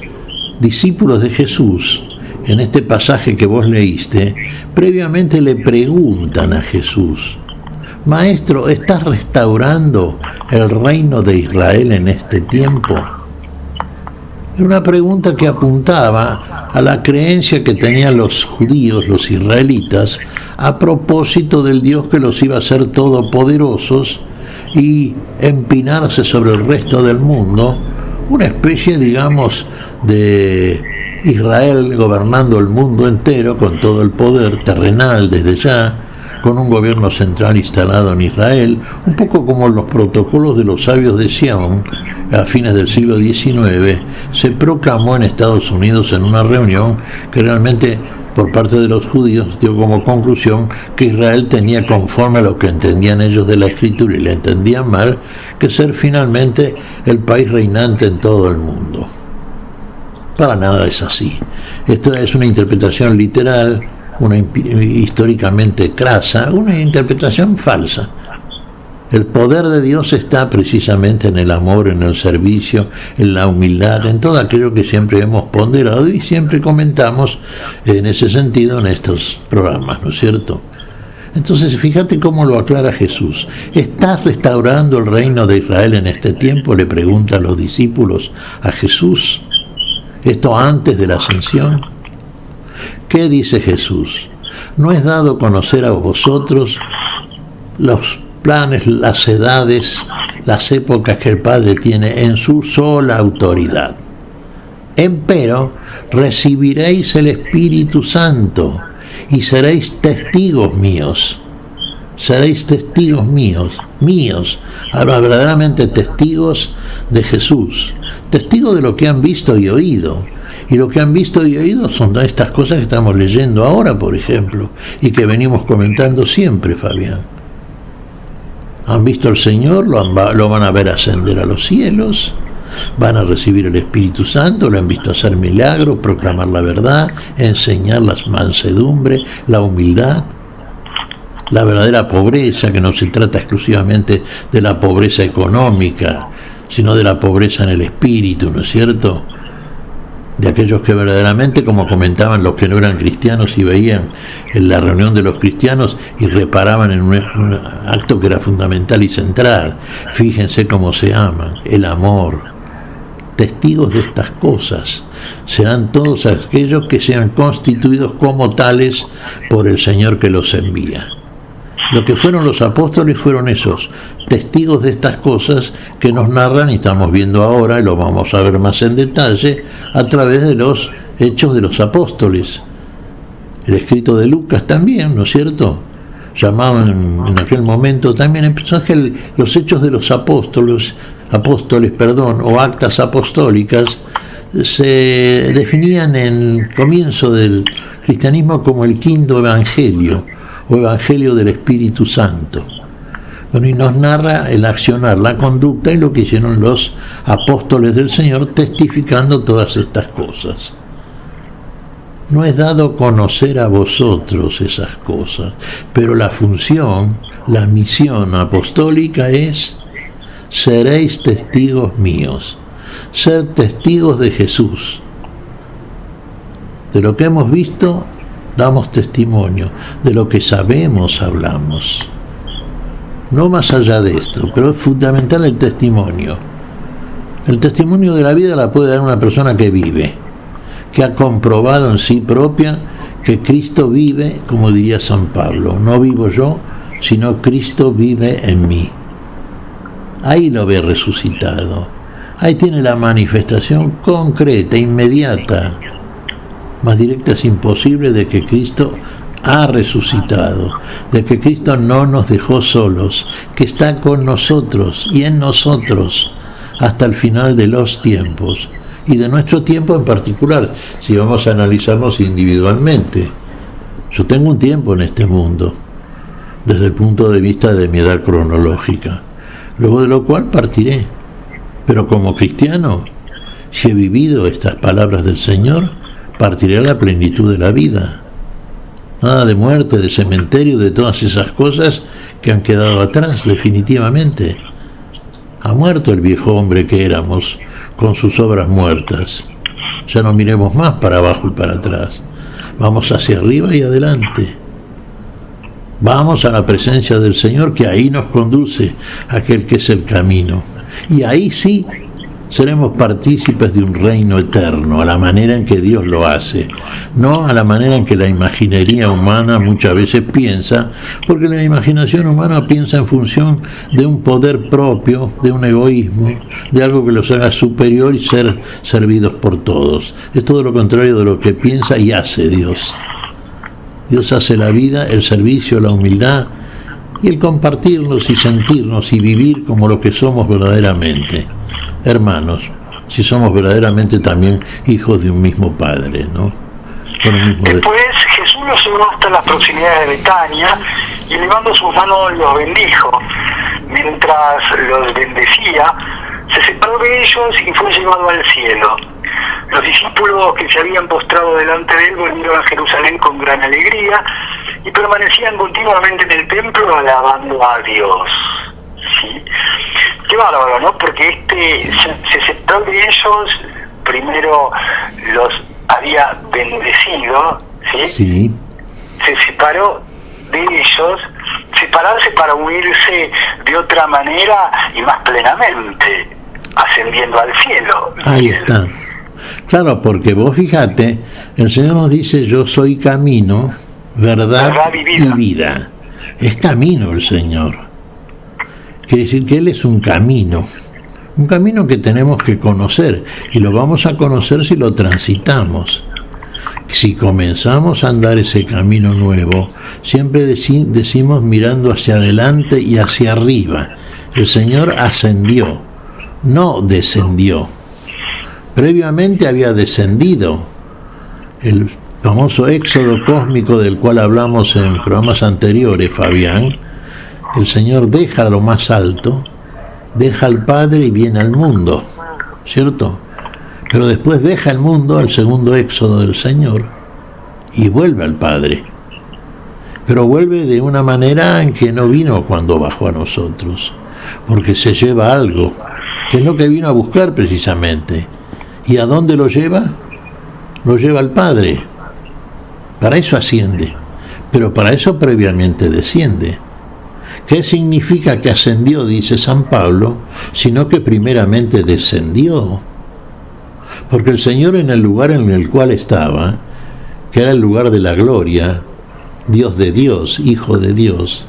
discípulos de Jesús, en este pasaje que vos leíste, previamente le preguntan a Jesús: Maestro, ¿estás restaurando el reino de Israel en este tiempo? Era una pregunta que apuntaba a la creencia que tenían los judíos, los israelitas, a propósito del Dios que los iba a hacer todopoderosos y empinarse sobre el resto del mundo, una especie, digamos, de Israel gobernando el mundo entero con todo el poder terrenal desde ya, con un gobierno central instalado en Israel, un poco como los protocolos de los sabios de Sion. A fines del siglo XIX se proclamó en Estados Unidos en una reunión que realmente por parte de los judíos dio como conclusión que Israel tenía, conforme a lo que entendían ellos de la Escritura y le entendían mal, que ser finalmente el país reinante en todo el mundo. Para nada es así. Esto es una interpretación literal, una históricamente crasa, una interpretación falsa. El poder de Dios está precisamente en el amor, en el servicio, en la humildad, en todo aquello que siempre hemos ponderado y siempre comentamos en ese sentido en estos programas, ¿no es cierto? Entonces, fíjate cómo lo aclara Jesús. ¿Estás restaurando el reino de Israel en este tiempo?, le preguntan los discípulos a Jesús. ¿Esto antes de la ascensión? ¿Qué dice Jesús? ¿No es dado conocer a vosotros los planes, las edades, las épocas que el Padre tiene en su sola autoridad? Empero recibiréis el Espíritu Santo y seréis testigos míos. Seréis testigos míos. Ahora, verdaderamente testigos de Jesús, testigos de lo que han visto y oído. Y lo que han visto y oído son estas cosas que estamos leyendo ahora, por ejemplo, y que venimos comentando siempre, Fabián. Han visto al Señor, lo van a ver ascender a los cielos, van a recibir el Espíritu Santo, lo han visto hacer milagros, proclamar la verdad, enseñar la mansedumbre, la humildad, la verdadera pobreza, que no se trata exclusivamente de la pobreza económica, sino de la pobreza en el espíritu, ¿no es cierto? De aquellos que verdaderamente, como comentaban los que no eran cristianos y veían en la reunión de los cristianos y reparaban en un acto que era fundamental y central: fíjense cómo se aman, el amor. Testigos de estas cosas serán todos aquellos que sean constituidos como tales por el Señor que los envía. Lo que fueron los apóstoles fueron esos testigos de estas cosas que nos narran y estamos viendo ahora, y lo vamos a ver más en detalle, a través de los hechos de los apóstoles. El escrito de Lucas también, ¿no es cierto? Llamado en aquel momento también, empezó que los hechos de los apóstoles, o actas apostólicas, se definían en el comienzo del cristianismo como el quinto evangelio, o evangelio del Espíritu Santo. Bueno, y nos narra el accionar, la conducta y lo que hicieron los apóstoles del Señor, testificando todas estas cosas. No es dado conocer a vosotros esas cosas, pero la función, la misión apostólica es: seréis testigos míos, ser testigos de Jesús. De lo que hemos visto, damos testimonio. De lo que sabemos, hablamos. No más allá de esto, pero es fundamental el testimonio. El testimonio de la vida la puede dar una persona que vive, que ha comprobado en sí propia que Cristo vive, como diría San Pablo. No vivo yo, sino Cristo vive en mí. Ahí lo ve resucitado. Ahí tiene la manifestación concreta, inmediata. Más directa es imposible de que Cristo ha resucitado, de que Cristo no nos dejó solos, que está con nosotros y en nosotros hasta el final de los tiempos, y de nuestro tiempo en particular, si vamos a analizarnos individualmente. Yo tengo un tiempo en este mundo, desde el punto de vista de mi edad cronológica, luego de lo cual partiré. Pero como cristiano, si he vivido estas palabras del Señor, partiré a la plenitud de la vida. Nada de muerte, de cementerio, de todas esas cosas que han quedado atrás definitivamente. Ha muerto el viejo hombre que éramos, con sus obras muertas. Ya no miremos más para abajo y para atrás. Vamos hacia arriba y adelante. Vamos a la presencia del Señor, que ahí nos conduce aquel que es el camino. Y ahí sí seremos partícipes de un reino eterno, a la manera en que Dios lo hace, no a la manera en que la imaginería humana muchas veces piensa, porque la imaginación humana piensa en función de un poder propio, de un egoísmo, de algo que los haga superior y ser servidos por todos. Es todo lo contrario de lo que piensa y hace Dios. Dios hace la vida, el servicio, la humildad y el compartirnos y sentirnos y vivir como lo que somos verdaderamente. Hermanos, si somos verdaderamente también hijos de un mismo Padre, ¿no? Después Jesús los llevó hasta las proximidades de Betania y elevando sus manos los bendijo. Mientras los bendecía, se separó de ellos y fue llevado al cielo. Los discípulos que se habían postrado delante de él volvieron a Jerusalén con gran alegría y permanecían continuamente en el templo alabando a Dios. ¿Sí? Qué bárbaro, ¿no? Porque se separó de ellos, primero los había bendecido, ¿sí? Sí. Se separó de ellos, separarse para unirse de otra manera y más plenamente, ascendiendo al cielo. Ahí está. Claro, porque vos fíjate, el Señor nos dice: yo soy camino, verdad y vida. Es camino el Señor. Quiere decir que Él es un camino que tenemos que conocer, y lo vamos a conocer si lo transitamos. Si comenzamos a andar ese camino nuevo, siempre decimos mirando hacia adelante y hacia arriba. El Señor ascendió, no descendió. Previamente había descendido. El famoso éxodo cósmico del cual hablamos en programas anteriores, Fabián. El Señor deja lo más alto, deja al Padre y viene al mundo, ¿cierto? Pero después deja el mundo, el segundo éxodo del Señor, y vuelve al Padre. Pero vuelve de una manera en que no vino cuando bajó a nosotros, porque se lleva algo, que es lo que vino a buscar precisamente. ¿Y a dónde lo lleva? Lo lleva al Padre. Para eso asciende, pero para eso previamente desciende. ¿Qué significa que ascendió, dice San Pablo, sino que primeramente descendió? Porque el Señor, en el lugar en el cual estaba, que era el lugar de la gloria, Dios de Dios, Hijo de Dios,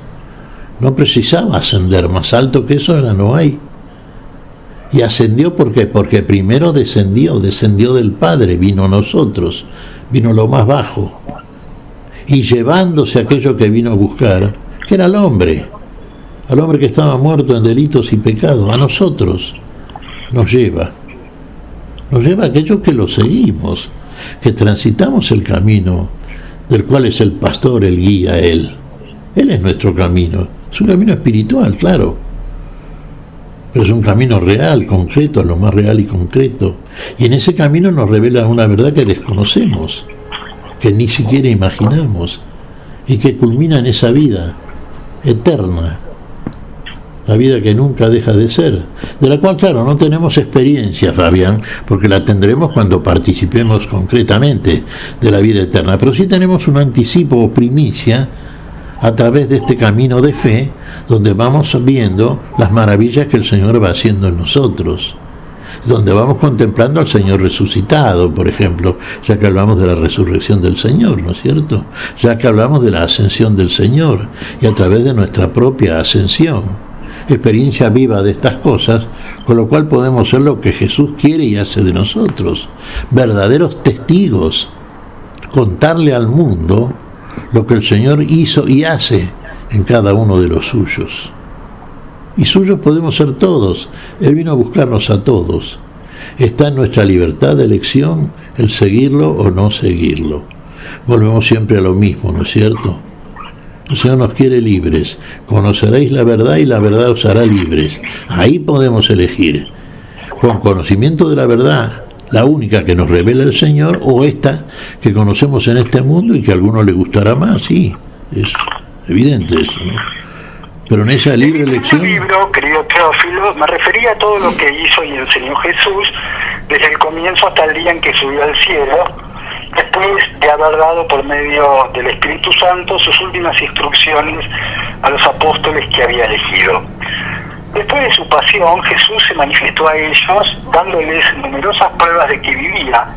no precisaba ascender. Más alto que eso ya no hay. Y ascendió, ¿por qué? Porque primero descendió del Padre, vino a nosotros, vino lo más bajo, y llevándose aquello que vino a buscar, que era al hombre que estaba muerto en delitos y pecados, a nosotros nos lleva aquello que lo seguimos, que transitamos el camino del cual es el pastor, el guía, Él es nuestro camino. Es un camino espiritual, claro, pero es un camino real, concreto, lo más real y concreto, y en ese camino nos revela una verdad que desconocemos, que ni siquiera imaginamos, y que culmina en esa vida eterna, la vida que nunca deja de ser, de la cual, claro, no tenemos experiencia, Fabián, porque la tendremos cuando participemos concretamente de la vida eterna, pero sí tenemos un anticipo o primicia a través de este camino de fe, donde vamos viendo las maravillas que el Señor va haciendo en nosotros, donde vamos contemplando al Señor resucitado, por ejemplo, ya que hablamos de la resurrección del Señor, ¿no es cierto? Ya que hablamos de la ascensión del Señor, y a través de nuestra propia ascensión, experiencia viva de estas cosas, con lo cual podemos ser lo que Jesús quiere y hace de nosotros, verdaderos testigos, contarle al mundo lo que el Señor hizo y hace en cada uno de los suyos. Y suyos podemos ser todos. Él vino a buscarnos a todos. Está en nuestra libertad de elección el seguirlo o no seguirlo. Volvemos siempre a lo mismo, ¿no es cierto? El Señor nos quiere libres. Conoceréis la verdad y la verdad os hará libres. Ahí podemos elegir. Con conocimiento de la verdad, la única que nos revela el Señor, o esta que conocemos en este mundo y que a algunos les gustará más, sí. Es evidente eso, ¿no? Pero en esa libre elección... En el libro, querido Teófilo, me refería a todo lo que hizo y enseñó Jesús desde el comienzo hasta el día en que subió al cielo, después de haber dado por medio del Espíritu Santo sus últimas instrucciones a los apóstoles que había elegido. Después de su pasión, Jesús se manifestó a ellos dándoles numerosas pruebas de que vivía,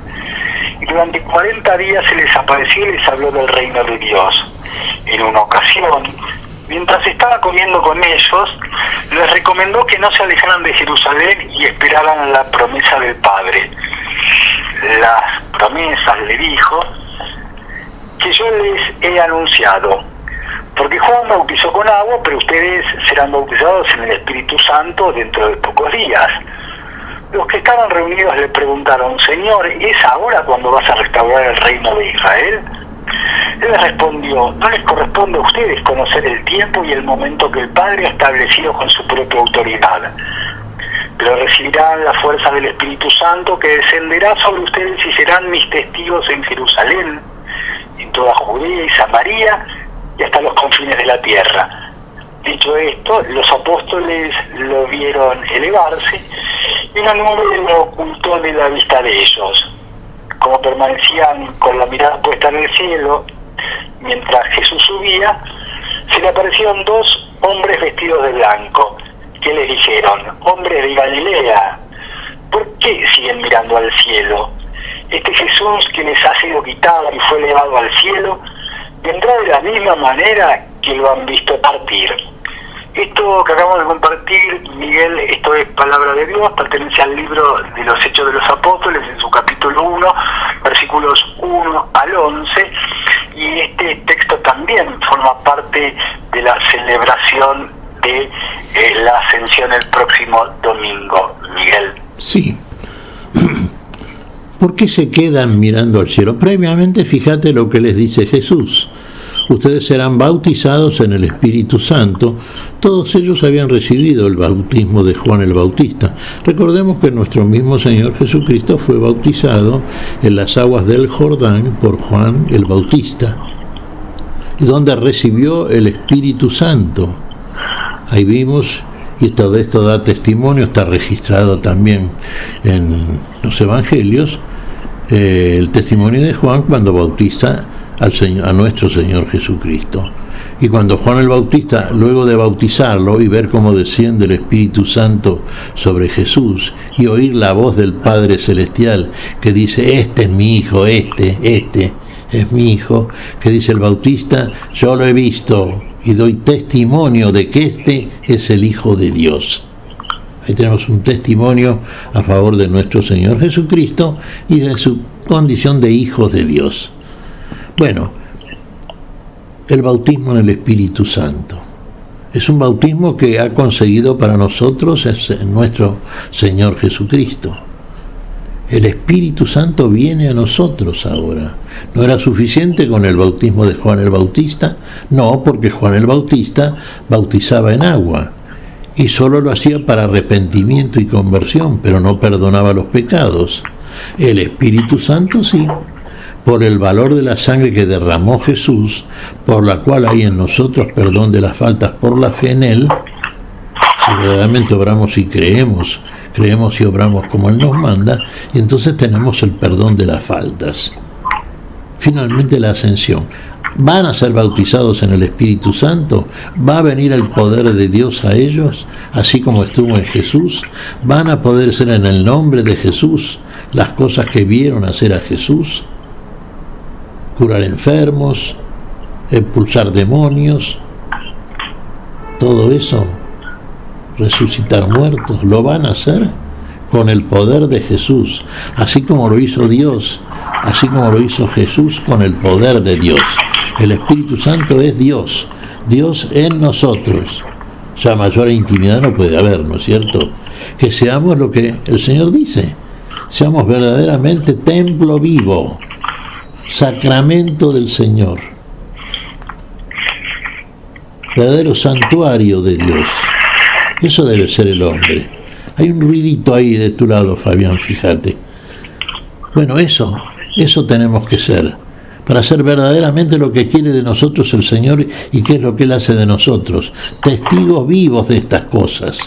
y durante 40 días se les apareció y les habló del reino de Dios. En una ocasión, mientras estaba comiendo con ellos, les recomendó que no se alejaran de Jerusalén y esperaran la promesa del Padre. Las promesas, le dijo, que yo les he anunciado, porque Juan bautizó con agua, pero ustedes serán bautizados en el Espíritu Santo dentro de pocos días. Los que estaban reunidos le preguntaron: Señor, ¿es ahora cuando vas a restaurar el reino de Israel? Él les respondió: no les corresponde a ustedes conocer el tiempo y el momento que el Padre ha establecido con su propia autoridad, pero recibirán la fuerza del Espíritu Santo, que descenderá sobre ustedes y serán mis testigos en Jerusalén, en toda Judea y Samaria y hasta los confines de la tierra. Dicho esto, los apóstoles lo vieron elevarse y una nube lo ocultó de la vista de ellos. Como permanecían con la mirada puesta en el cielo mientras Jesús subía, se le aparecieron dos hombres vestidos de blanco, que les dijeron: hombres de Galilea, ¿por qué siguen mirando al cielo? Este Jesús que les ha sido quitado y fue elevado al cielo, vendrá de la misma manera que lo han visto partir. Esto que acabamos de compartir, Miguel, esto es palabra de Dios, pertenece al libro de los Hechos de los Apóstoles, en su capítulo 1, versículos 1 al 11, y este texto también forma parte de la celebración de la ascensión el próximo domingo, Miguel. Sí. ¿Por qué se quedan mirando al cielo? Previamente, fíjate lo que les dice Jesús: ustedes serán bautizados en el Espíritu Santo. Todos ellos habían recibido el bautismo de Juan el Bautista. Recordemos que nuestro mismo Señor Jesucristo fue bautizado en las aguas del Jordán por Juan el Bautista, donde recibió el Espíritu Santo. Ahí vimos, y todo esto da testimonio, está registrado también en los Evangelios, el testimonio de Juan cuando bautiza a nuestro Señor Jesucristo. Y cuando Juan el Bautista, luego de bautizarlo y ver cómo desciende el Espíritu Santo sobre Jesús y oír la voz del Padre Celestial que dice: este es mi Hijo, este es mi Hijo, que dice el Bautista: yo lo he visto y doy testimonio de que este es el Hijo de Dios. Ahí tenemos un testimonio a favor de nuestro Señor Jesucristo y de su condición de hijos de Dios. Bueno, el bautismo en el Espíritu Santo es un bautismo que ha conseguido para nosotros nuestro Señor Jesucristo. El Espíritu Santo viene a nosotros ahora. ¿No era suficiente con el bautismo de Juan el Bautista? No, porque Juan el Bautista bautizaba en agua y solo lo hacía para arrepentimiento y conversión, pero no perdonaba los pecados. El Espíritu Santo sí, por el valor de la sangre que derramó Jesús, por la cual hay en nosotros perdón de las faltas por la fe en Él, si verdaderamente obramos y creemos y obramos como Él nos manda, y entonces tenemos el perdón de las faltas. Finalmente la ascensión. ¿Van a ser bautizados en el Espíritu Santo? ¿Va a venir el poder de Dios a ellos, así como estuvo en Jesús? ¿Van a poder ser en el nombre de Jesús las cosas que vieron hacer a Jesús? Curar enfermos, expulsar demonios, todo eso, resucitar muertos, ¿lo van a hacer? Con el poder de Jesús, así como lo hizo Dios, así como lo hizo Jesús con el poder de Dios. El Espíritu Santo es Dios, Dios en nosotros. Ya mayor intimidad no puede haber, ¿no es cierto? Que seamos lo que el Señor dice, seamos verdaderamente templo vivo, sacramento del Señor, verdadero santuario de Dios. Eso debe ser el hombre. Hay un ruidito ahí de tu lado, Fabián, fíjate. Bueno, eso tenemos que ser, para ser verdaderamente lo que quiere de nosotros el Señor y qué es lo que Él hace de nosotros, testigos vivos de estas cosas.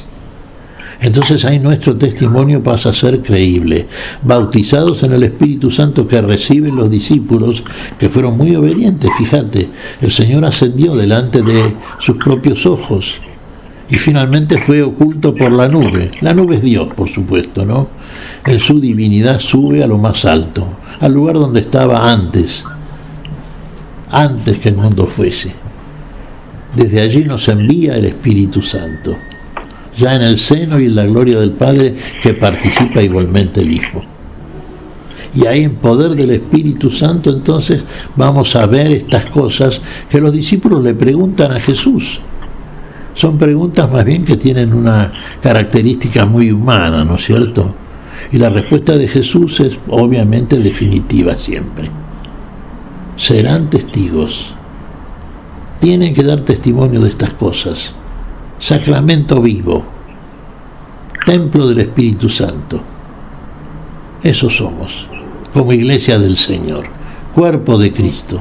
Entonces ahí nuestro testimonio pasa a ser creíble, bautizados en el Espíritu Santo que reciben los discípulos, que fueron muy obedientes. Fíjate, el Señor ascendió delante de sus propios ojos y finalmente fue oculto por la nube. La nube es Dios, por supuesto, ¿no? En su divinidad sube a lo más alto, al lugar donde estaba antes que el mundo fuese. Desde allí nos envía el Espíritu Santo, ya en el seno y en la gloria del Padre, que participa igualmente el Hijo. Y ahí, en poder del Espíritu Santo, entonces vamos a ver estas cosas que los discípulos le preguntan a Jesús. Son preguntas más bien que tienen una característica muy humana, ¿no es cierto? Y la respuesta de Jesús es obviamente definitiva siempre. Serán testigos. Tienen que dar testimonio de estas cosas. Sacramento vivo. Templo del Espíritu Santo. Eso somos, como iglesia del Señor. Cuerpo de Cristo.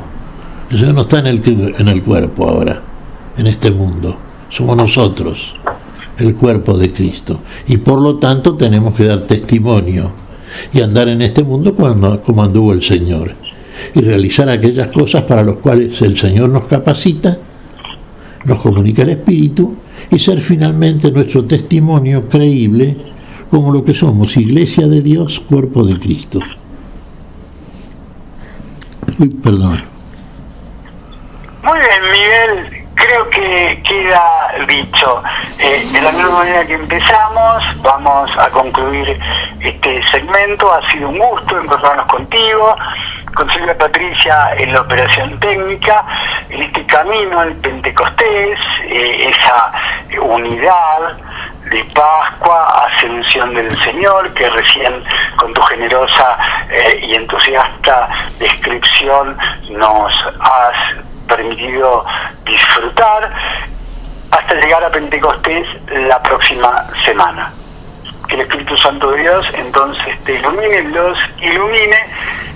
El Señor no está en el cuerpo ahora, en este mundo. Somos nosotros, el cuerpo de Cristo. Y por lo tanto tenemos que dar testimonio y andar en este mundo como anduvo el Señor. Y realizar aquellas cosas para las cuales el Señor nos capacita, nos comunica el Espíritu, y ser finalmente nuestro testimonio creíble como lo que somos, iglesia de Dios, cuerpo de Cristo. Uy, perdón. Muy bien, Miguel, creo que queda dicho. De la misma manera que empezamos, vamos a concluir este segmento. Ha sido un gusto encontrarnos contigo, con Silvia Patricia en la operación técnica, en este camino al Pentecostés, esa unidad de Pascua, ascensión del Señor, que recién con tu generosa y entusiasta descripción nos has permitido disfrutar, hasta llegar a Pentecostés la próxima semana. Que el Espíritu Santo de Dios entonces te ilumine, los ilumine,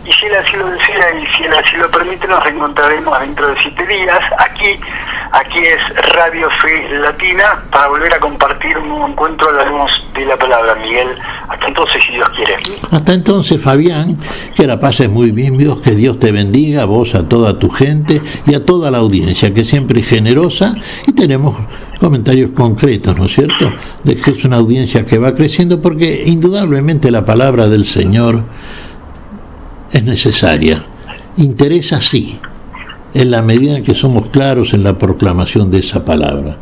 y si Él así lo desea y si Él así lo permite, nos reencontraremos dentro de 7 días. Aquí es Radio Fe Latina, para volver a compartir un nuevo encuentro a la luz de la palabra. Miguel, hasta entonces, si Dios quiere. Hasta entonces, Fabián, que la pases muy bien, Dios, que Dios te bendiga, a vos, a toda tu gente y a toda la audiencia, que siempre es generosa, y tenemos comentarios concretos, ¿no es cierto?, de que es una audiencia que va creciendo, porque indudablemente la palabra del Señor es necesaria, interesa sí, en la medida en que somos claros en la proclamación de esa palabra,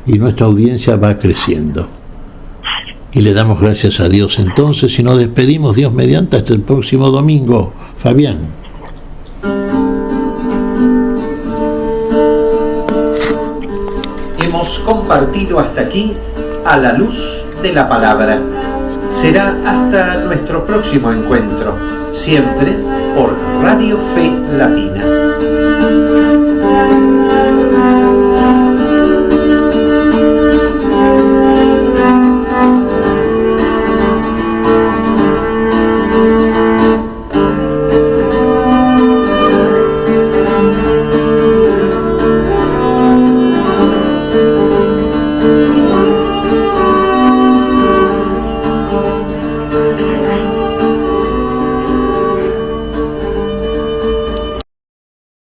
y nuestra audiencia va creciendo. Y le damos gracias a Dios entonces, y nos despedimos, Dios mediante, hasta el próximo domingo. Fabián. Hemos compartido hasta aquí a la luz de la palabra. Será hasta nuestro próximo encuentro, siempre por Radio Fe Latina.